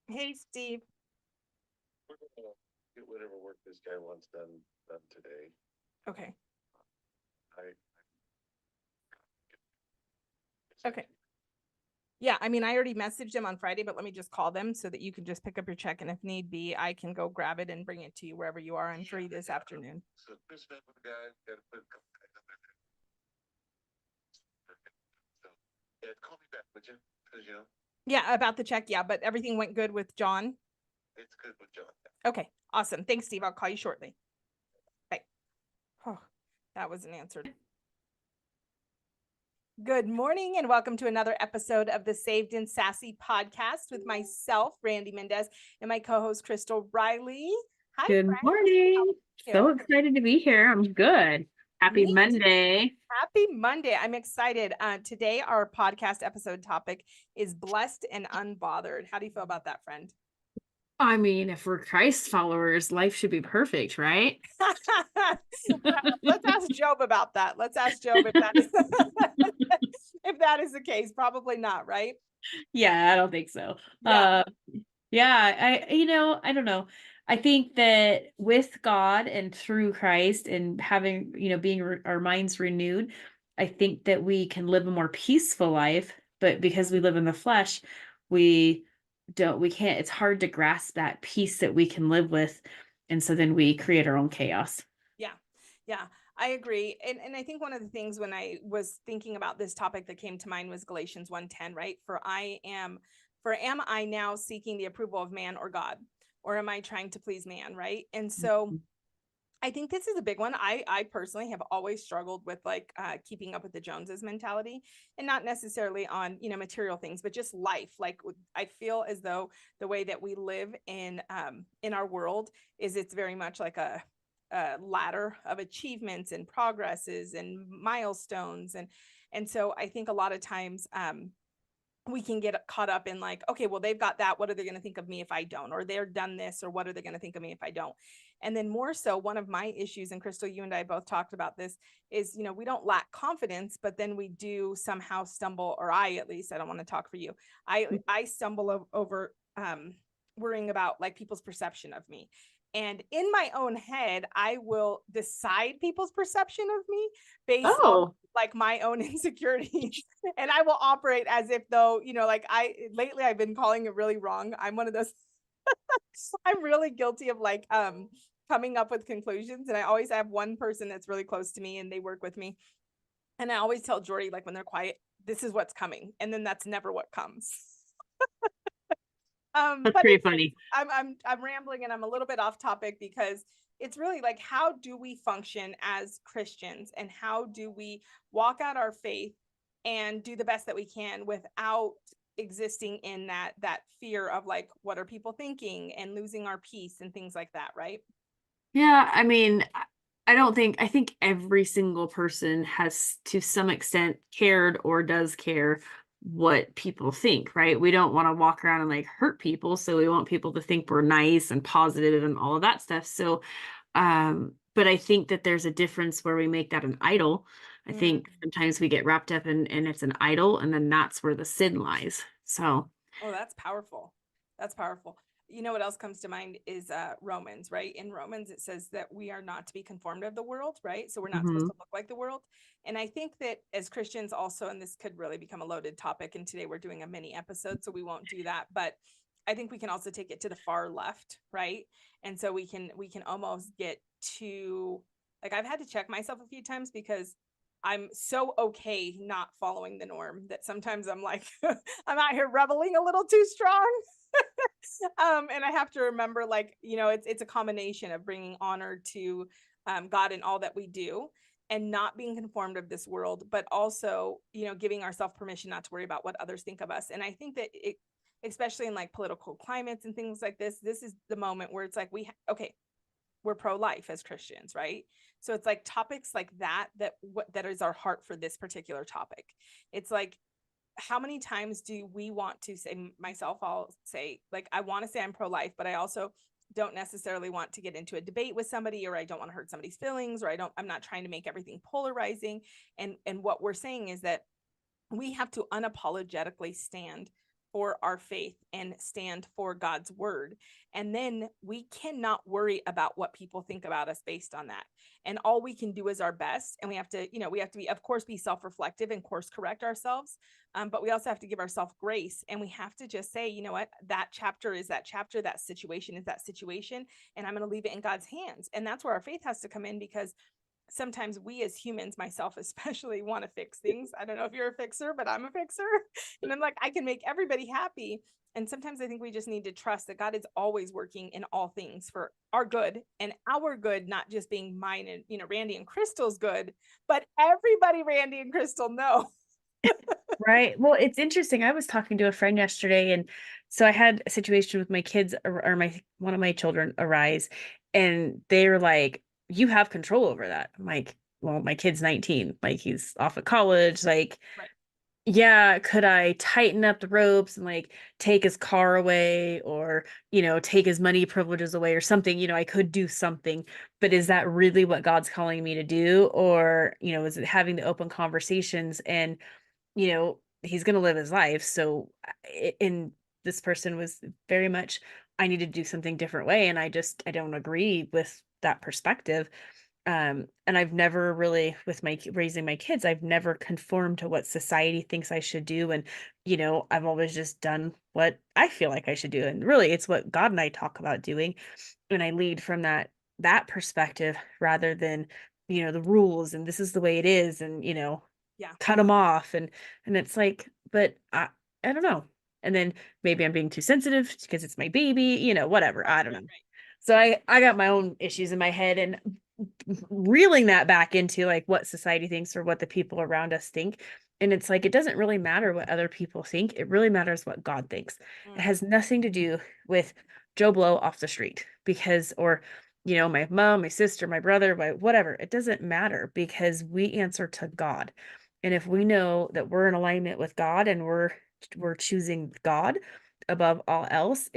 Hey, Steve. We're gonna get whatever work this guy wants done today. Okay. I Okay. Yeah, I mean, I already messaged them on Friday, but let me just call them so that you can just pick up your check. And if need be, I can go grab it and bring it to you wherever you are. I'm free this afternoon. so Chris met with the guy. Got to put a couple guys up there. So yeah, call me back, would you? Because Yeah, about the check. Yeah, but everything went good with John. it's good with John. Okay. Awesome. Thanks, Steve. I'll call you shortly. Bye. Oh, that wasn't answered. Good morning and welcome to another episode of the Saved and Sassy podcast with myself, Randy Mendez, and my co-host, Crystal Riley. Hi, Good friend. How morning. are So you? excited to be here. I'm good. Happy Me too. Monday. Happy Monday. I'm excited. Today, our podcast episode topic is blessed and unbothered. How do you feel about that, friend? I mean, if we're Christ followers, life should be perfect, right? Let's ask Job about that. Let's ask Job if that is if that is the case. Probably not, right? Yeah, I don't think so. Yeah. Yeah, I don't know. I think that with God and through Christ and having, being our minds renewed, I think that we can live a more peaceful life, but because we live in the flesh, we we can't, it's hard to grasp that peace that we can live with. And so then we create our own chaos. Yeah. Yeah. I agree. And I think one of the things when I was thinking about this topic that came to mind was Galatians 1:10, right? For am I now seeking the approval of man or God? Or am I trying to please man? Right. And so I think this is a big one. I personally have always struggled with keeping up with the Joneses mentality, and not necessarily on material things, but just life. Like I feel as though the way that we live in our world is it's very much like a ladder of achievements and progresses and milestones, and so I think a lot of times we can get caught up in like, okay, well, they've got that. What are they going to think of me if I don't? Or they're done this, or what are they going to think of me if I don't? And then more so, one of my issues, and Crystal, you and I both talked about this, is, we don't lack confidence, but then we do somehow stumble, or I, at least, I don't want to talk for you. I stumble over worrying about like people's perception of me. And in my own head, I will decide people's perception of me based on Oh, like my own insecurities. And I will operate as if though, like lately I've been calling it really wrong. I'm one of those I'm really guilty of like coming up with conclusions. And I always have one person that's really close to me and they work with me. And I always tell Jordy, like when they're quiet, this is what's coming. And then that's never what comes. that's But pretty anyways, funny. I'm rambling and I'm a little bit off topic because it's really like, how do we function as Christians and how do we walk out our faith and do the best that we can without existing in that fear of like, what are people thinking, and losing our peace and things like that, right? Yeah, I mean, I think every single person has to some extent cared or does care what people think, right? We don't want to walk around and like hurt people, so we want people to think we're nice and positive and all of that stuff. So, but I think that there's a difference where we make that an idol. I Mm. think sometimes we get wrapped up in it's an idol, and then that's where the sin lies. So, Oh, that's powerful. That's powerful. You know what else comes to mind is Romans, right? In Romans, it says that we are not to be conformed of the world, right? So we're not supposed mhm. to look like the world. And I think that as Christians also, and this could really become a loaded topic, and today we're doing a mini episode, so we won't do that. But I think we can also take it to the far left, right? And so we can almost get to like, I've had to check myself a few times because I'm so okay not following the norm that sometimes I'm like, I'm out here reveling a little too strong. And I have to remember, like, it's a combination of bringing honor to God in all that we do, and not being conformed of this world, but also, giving ourselves permission not to worry about what others think of us. And I think that especially in like political climates and things like this is the moment where it's like okay, we're pro-life as Christians, right? So it's like topics like that is our heart for this particular topic. It's like, how many times do we want to say, myself, I'll say, like, I want to say I'm pro-life, but I also don't necessarily want to get into a debate with somebody, or I don't want to hurt somebody's feelings, or I'm not trying to make everything polarizing. And what we're saying is that we have to unapologetically stand for our faith and stand for God's word. And then we cannot worry about what people think about us based on that. And all we can do is our best. And we have to, we have to be, of course, be self-reflective and course correct ourselves. But we also have to give ourselves grace. And we have to just say, you know what, that chapter is that chapter, that situation is that situation. And I'm going to leave it in God's hands. And that's where our faith has to come in, because sometimes we as humans, myself especially, want to fix things. I don't know if you're a fixer, but I'm a fixer. And I'm like, I can make everybody happy. And sometimes I think we just need to trust that God is always working in all things for our good, and our good, not just being mine and, Randy and Crystal's good, but everybody Randy and Crystal know. Right. Well, it's interesting. I was talking to a friend yesterday, and so I had a situation with my kids, or my one of my children arise, and they're like, "You have control over that." I'm like, "Well, my kid's 19, like he's off at college, like, Right. yeah, could I tighten up the ropes and like take his car away, or, take his money privileges away or something? I could do something, but is that really what God's calling me to do? Or, is it having the open conversations and, he's going to live his life. So, and this person was very much, I need to do something different way. And I don't agree with that perspective. And I've never really, with my raising my kids, I've never conformed to what society thinks I should do. And, I've always just done what I feel like I should do. And really it's what God and I talk about doing. And I lead from that perspective rather than, the rules and this is the way it is. And, Yeah. cut them off. And it's like, but I don't know. And then maybe I'm being too sensitive because it's my baby, whatever. Right. I don't Right. know. Right. So I got my own issues in my head, and reeling that back into like what society thinks or what the people around us think. And it's like, it doesn't really matter what other people think. It really matters what God thinks. It Mm. has nothing to do with Joe Blow off the street or, my mom, my sister, my brother, my whatever. It doesn't matter because we answer to God. And if we know that we're in alignment with God and we're choosing God above all else,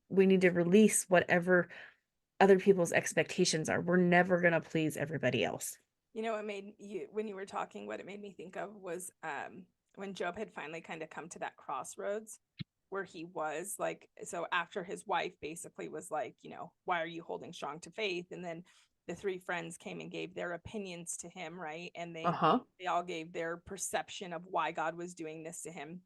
we need to release whatever other people's expectations are. We're never going to please everybody else. What made you, when you were talking, what it made me think of was when Job had finally kind of come to that crossroads where he was like, so after his wife basically was like, why are you holding strong to faith? And then the three friends came and gave their opinions to him, right? And Uh-huh. they all gave their perception of why God was doing this to him.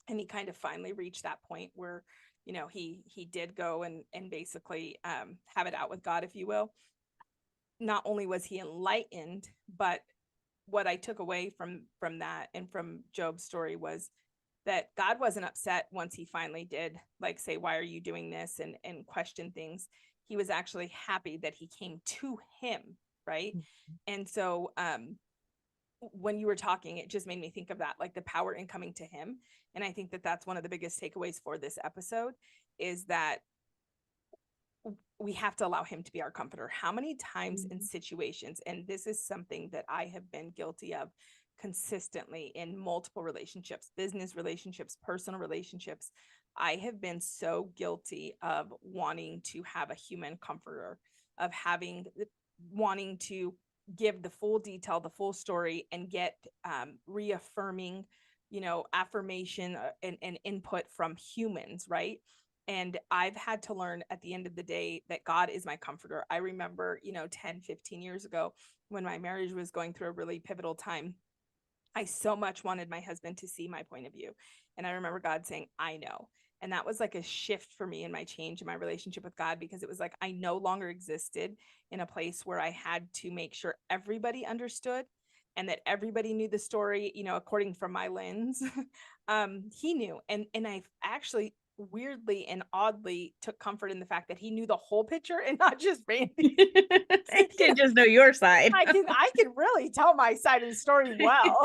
And he kind of finally reached that point where, he did go and basically have it out with God, if you will. Not only was he enlightened, but what I took away from that and from Job's story was that God wasn't upset once he finally did like say, why are you doing this, and question things. He was actually happy that he came to him, right? And so when you were talking, it just made me think of that, like the power in coming to him. And I think that that's one of the biggest takeaways for this episode, is that we have to allow him to be our comforter. How many times in situations, and this is something that I have been guilty of consistently in multiple relationships, business relationships, personal relationships, I have been so guilty of wanting to have a human comforter, of wanting to give the full detail, the full story, and get reaffirming, affirmation and input from humans, right? And I've had to learn at the end of the day that God is my comforter. I remember, 10, 15 years ago when my marriage was going through a really pivotal time, I so much wanted my husband to see my point of view. And I remember God saying, I know. And that was like a shift for me in my change in my relationship with God, because it was like I no longer existed in a place where I had to make sure everybody understood and that everybody knew the story, according from my lens. He knew. And I actually weirdly and oddly took comfort in the fact that he knew the whole picture and not just Randy. I can just know your side. I can really tell my side of the story well.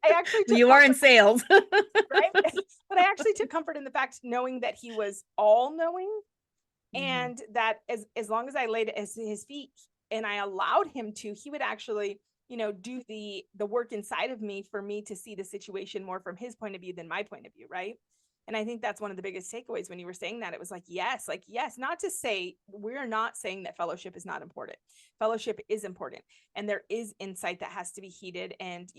I actually took You are in comfort, sales. right? But I actually took comfort in the fact knowing that he was all knowing, and that as long as I laid it at his feet and I allowed him to, he would actually, do the work inside of me for me to see the situation more from his point of view than my point of view, right? And I think that's one of the biggest takeaways when you were saying that. It was like, yes, not to say, we're not saying that fellowship is not important. Fellowship is important. And there is insight that has to be heeded. And,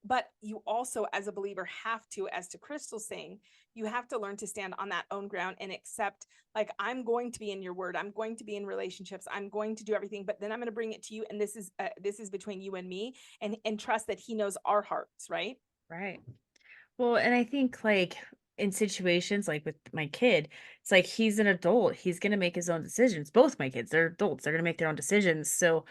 But you also, as a believer, have to, as to Crystal's saying, you have to learn to stand on that own ground and accept, like, I'm going to be in your word, I'm going to be in relationships, I'm going to do everything, but then I'm going to bring it to you, and this is between you and me, and trust that he knows our hearts, right? Right. Well, and I think like in situations like with my kid, it's like he's an adult. He's going to make his own decisions. Both my kids, they're adults. They're going to make their own decisions. So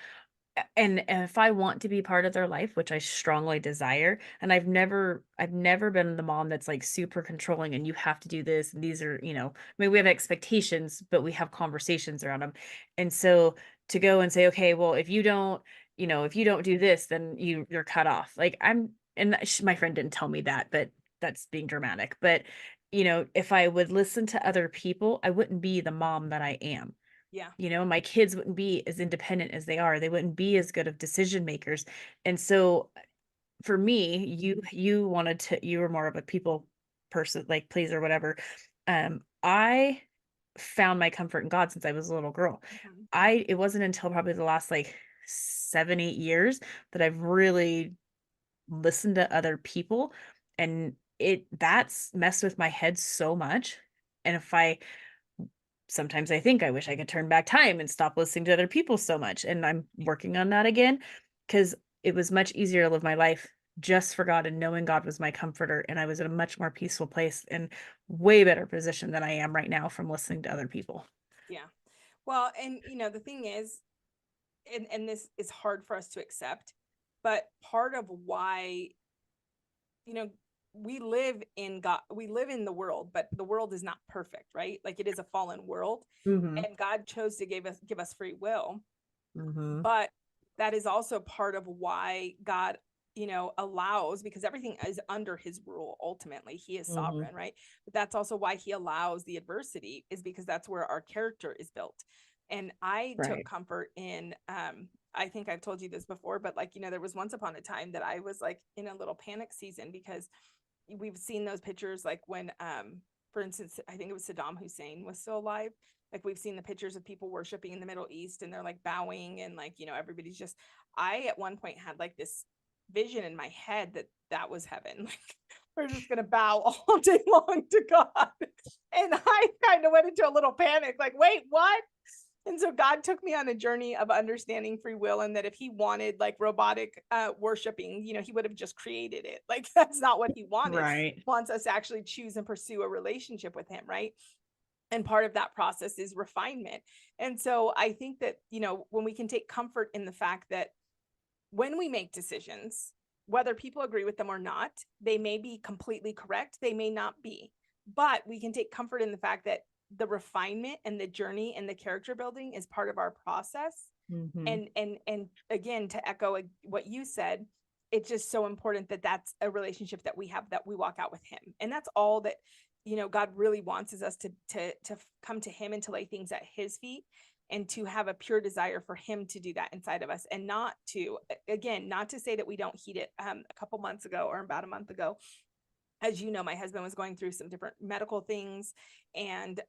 and if I want to be part of their life, which I strongly desire, and I've never been the mom that's like super controlling and you have to do this and these are, I mean, we have expectations, but we have conversations around them. And so to go and say, okay, well, if you don't do this, then you're cut off. Like my friend didn't tell me that, but that's being dramatic. But if I would listen to other people, I wouldn't be the mom that I am. Yeah. My kids wouldn't be as independent as they are. They wouldn't be as good of decision makers. And so for me, you were more of a people person, like pleaser, whatever. I found my comfort in God since I was a little girl. Mhm. It wasn't until probably the last like 7, 8 years that I've really listened to other people, and that's messed with my head so much. And if I sometimes I think I wish I could turn back time and stop listening to other people so much. And I'm working on that again because it was much easier to live my life just for God and knowing God was my comforter. And I was in a much more peaceful place and way better position than I am right now from listening to other people. Yeah. Well, and the thing is, and this is hard for us to accept, but part of why, you know, we live in the world, but the world is not perfect, right? Like, it is a fallen world, Mm-hmm. and God chose to give us free will. Mm-hmm. But that is also part of why God, allows, because everything is under his rule. Ultimately, he is Mm-hmm. sovereign, right? But that's also why he allows the adversity, is because that's where our character is built. And I took Right. comfort in, I think I've told you this before, but, like, there was once upon a time that I was like in a little panic season, because we've seen those pictures, like when, for instance, I think it was Saddam Hussein was still alive. Like, we've seen the pictures of people worshiping in the Middle East, and they're like bowing, and, like, everybody's just, I at one point had like this vision in my head that that was heaven. Like, we're just going to bow all day long to God. And I kind of went into a little panic, like, wait, what? And so God took me on a journey of understanding free will, and that if he wanted like robotic worshiping, he would have just created it. Like, that's not what he wanted. Right. He wants us to actually choose and pursue a relationship with him, right? And part of that process is refinement. And so I think that, when we can take comfort in the fact that when we make decisions, whether people agree with them or not, they may be completely correct, they may not be. But we can take comfort in the fact that the refinement and the journey and the character building is part of our process. Mm-hmm. And again, to echo what you said, it's just so important that that's a relationship that we have, that we walk out with him. And that's all that, God really wants, is us to come to him and to lay things at his feet, and to have a pure desire for him to do that inside of us, and not to, again, not to say that we don't heed it. A couple months ago, or about a month ago, as you know, my husband was going through some different medical things, and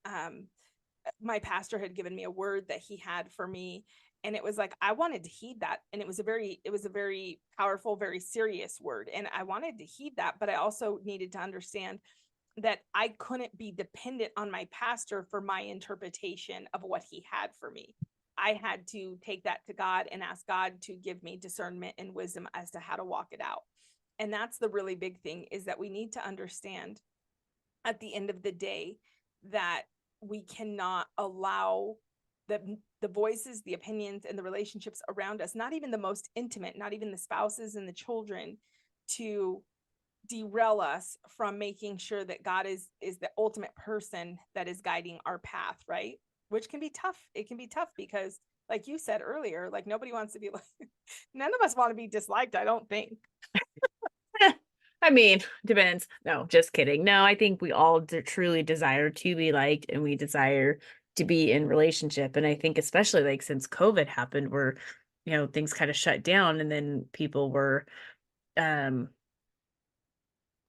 my pastor had given me a word that he had for me, and it was like, I wanted to heed that, and it was a very powerful, very serious word, and I wanted to heed that, but I also needed to understand that I couldn't be dependent on my pastor for my interpretation of what he had for me. I had to take that to God and ask God to give me discernment and wisdom as to how to walk it out. And that's the really big thing, is that we need to understand at the end of the day that we cannot allow the voices, the opinions, and the relationships around us, not even the most intimate, not even the spouses and the children, to derail us from making sure that God is the ultimate person that is guiding our path, right? Which can be tough. It can be tough because, like you said earlier, like, nobody wants to be like, none of us want to be disliked, I don't think. I mean, depends. No, just kidding. No, I think we all truly desire to be liked and we desire to be in relationship. And I think especially like since COVID happened where, things kind of shut down and then people were um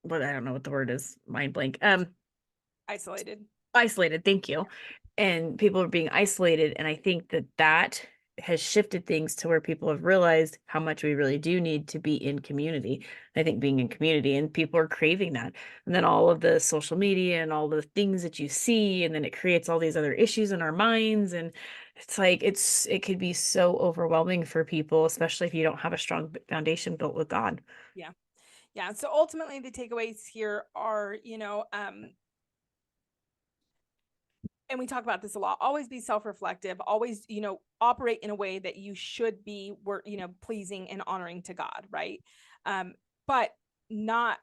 what I don't know what the word is, mind blank. Isolated. Isolated, thank you. And people were being isolated. And I think that has shifted things to where people have realized how much we really do need to be in community. I think being in community, and people are craving that. And then all of the social media and all the things that you see, and then it creates all these other issues in our minds. And it's like it could be so overwhelming for people, especially if you don't have a strong foundation built with God. Yeah. Yeah. So ultimately the takeaways here are, and we talk about this a lot, always be self-reflective, always, operate in a way that you should be, pleasing and honoring to God. Right. But not,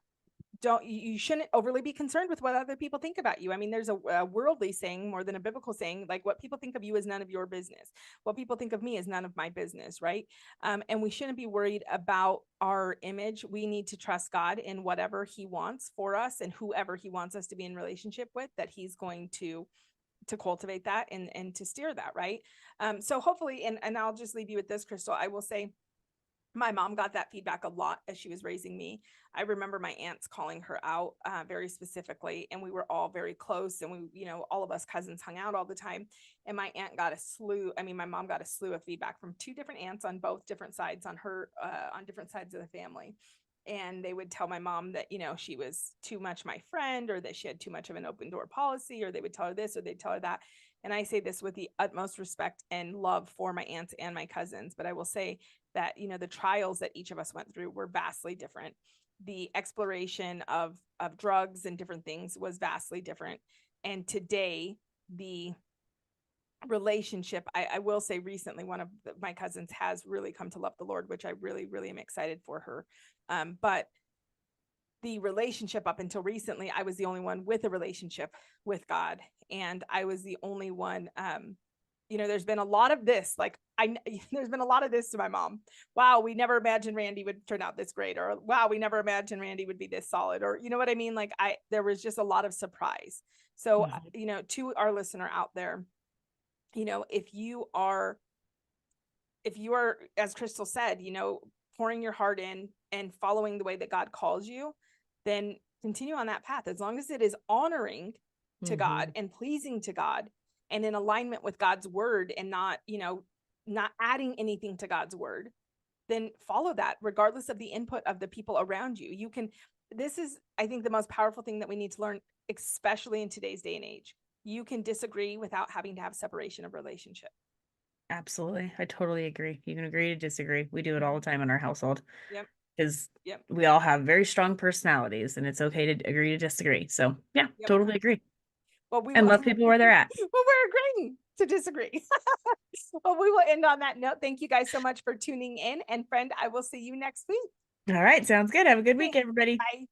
you shouldn't overly be concerned with what other people think about you. I mean, there's a worldly saying more than a biblical saying, like, what people think of you is none of your business. What people think of me is none of my business. Right. And we shouldn't be worried about our image. We need to trust God in whatever he wants for us, and whoever he wants us to be in relationship with, that he's going to cultivate that and to steer that. Right. So hopefully, and I'll just leave you with this, Crystal. I will say, my mom got that feedback a lot as she was raising me. I remember my aunts calling her out very specifically, and we were all very close, and we, all of us cousins hung out all the time. And my aunt got a slew. I mean, my mom got a slew of feedback from two different aunts on both different sides, on different sides of the family. And they would tell my mom that, she was too much my friend, or that she had too much of an open door policy, or they would tell her this, or they'd tell her that. And I say this with the utmost respect and love for my aunts and my cousins. But I will say that, the trials that each of us went through were vastly different. The exploration of drugs and different things was vastly different. And today, the relationship, I will say, recently, one of my cousins has really come to love the Lord, which I really, really am excited for her. But the relationship up until recently, I was the only one with a relationship with God. And I was the only one, there's been a lot of this, like, there's been a lot of this to my mom. Wow, we never imagined Randy would turn out this great, or wow, we never imagined Randy would be this solid, or you know what I mean? Like, there was just a lot of surprise. So, to our listener out there, if you are, as Crystal said, pouring your heart in and following the way that God calls you, then continue on that path, as long as it is honoring to God and pleasing to God, and in alignment with God's word, and not adding anything to God's word. Then follow that, regardless of the input of the people around you. This is, I think, the most powerful thing that we need to learn, especially in today's day and age. You can disagree without having to have separation of relationship. Absolutely. I totally agree. You can agree to disagree. We do it all the time in our household. Yep. Because Yep. we all have very strong personalities, and it's okay to agree to disagree. So yeah, Yep. totally agree. Well, And love people where they're at. Well, we're agreeing to disagree. Well, we will end on that note. Thank you guys so much for tuning in. And friend, I will see you next week. All right. Sounds good. Have a good week, Okay. everybody. Bye.